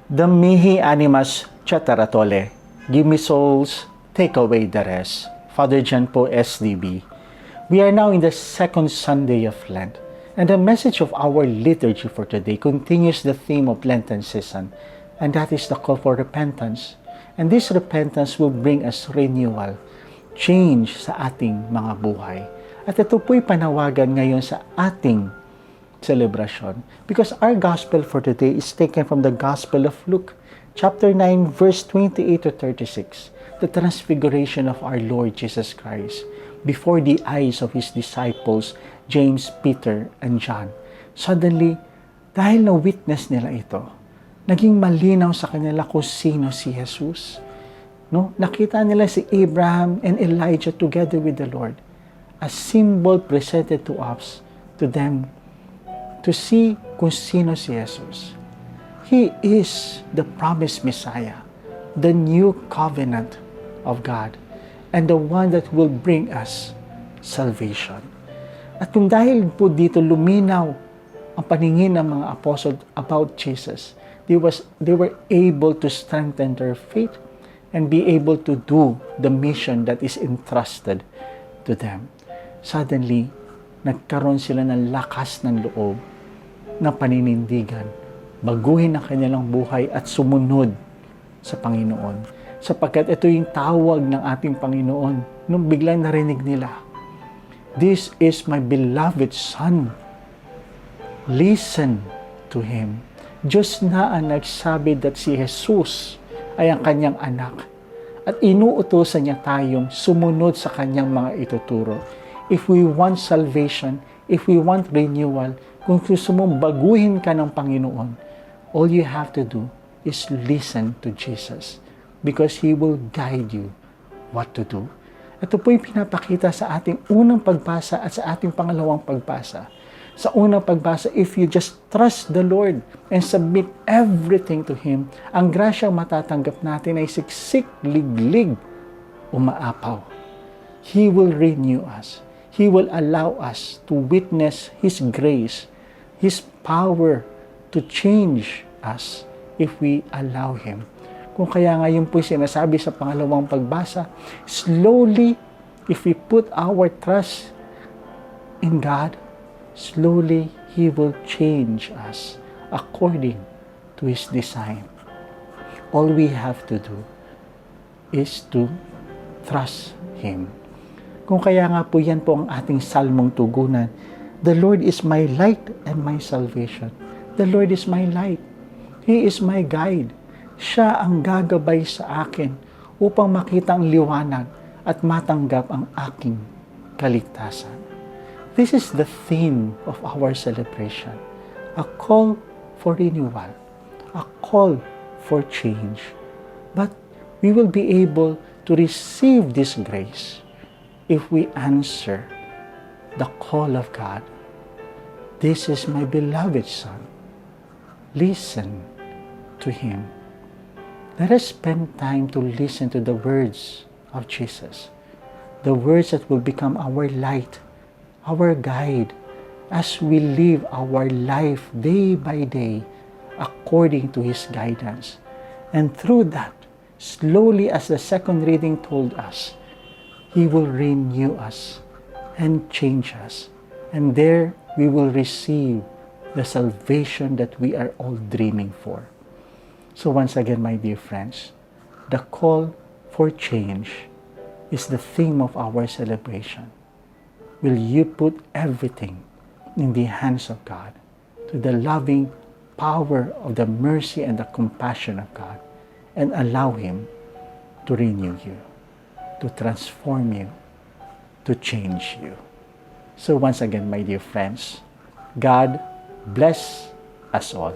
The mihi animas chataratole. Give me souls, take away the rest. Father John po, SDB. We are now in the second Sunday of Lent, and the message of our liturgy for today continues the theme of Lenten season, and that is the call for repentance. And this repentance will bring us renewal, change sa ating mga buhay. At ito po'y panawagan ngayon sa ating celebration, because our gospel for today is taken from the Gospel of Luke, chapter 9, verse 28 to 36, the transfiguration of our Lord Jesus Christ before the eyes of His disciples, James, Peter, and John. Suddenly, dahil na-witness nila ito, naging malinaw sa kanila kung sino si Jesus. No? Nakita nila si Abraham and Elijah together with the Lord, a symbol presented to us, to them, to see kung sino si Jesus. He is the promised Messiah, the new covenant of God, and the one that will bring us salvation. At kung dahil po dito luminaw ang paningin ng mga apostles about Jesus, they were able to strengthen their faith and be able to do the mission that is entrusted to them. Suddenly, nagkaroon sila ng lakas ng loob na paninindigan, baguhin ang kanilang buhay at sumunod sa Panginoon. Sapagkat ito yung tawag ng ating Panginoon nung biglang narinig nila. This is my beloved Son. Listen to Him. Diyos na ang nagsabi that si Jesus ay ang kanyang anak at inuutosan niya tayong sumunod sa kanyang mga ituturo. If we want salvation, if we want renewal, kung gusto mong baguhin ka ng Panginoon, all you have to do is listen to Jesus because He will guide you what to do. Ito po'y pinapakita sa ating unang pagbasa at sa ating pangalawang pagbasa. Sa unang pagbasa, if you just trust the Lord and submit everything to Him, ang grasyang matatanggap natin ay siksik, liglig, umaapaw. He will renew us. He will allow us to witness His grace, His power to change us if we allow Him. Kung kaya ngayon po sinasabi sa pangalawang pagbasa, slowly, if we put our trust in God, slowly He will change us according to His design. All we have to do is to trust Him. Kung kaya nga po yan po ang ating salmong tugunan, the Lord is my light and my salvation. The Lord is my light. He is my guide. Siya ang gagabay sa akin upang makita ang liwanag at matanggap ang aking kaligtasan. This is the theme of our celebration. A call for renewal. A call for change. But we will be able to receive this grace if we answer the call of God. This is my beloved Son. Listen to Him. Let us spend time to listen to the words of Jesus. The words that will become our light, our guide, as we live our life day by day according to His guidance. And through that, slowly as the second reading told us, He will renew us and change us. And there we will receive the salvation that we are all dreaming for. So once again, my dear friends, the call for change is the theme of our celebration. Will you put everything in the hands of God, to the loving power of the mercy and the compassion of God, and allow Him to renew you, to transform you, to change you? So once again, my dear friends, God bless us all.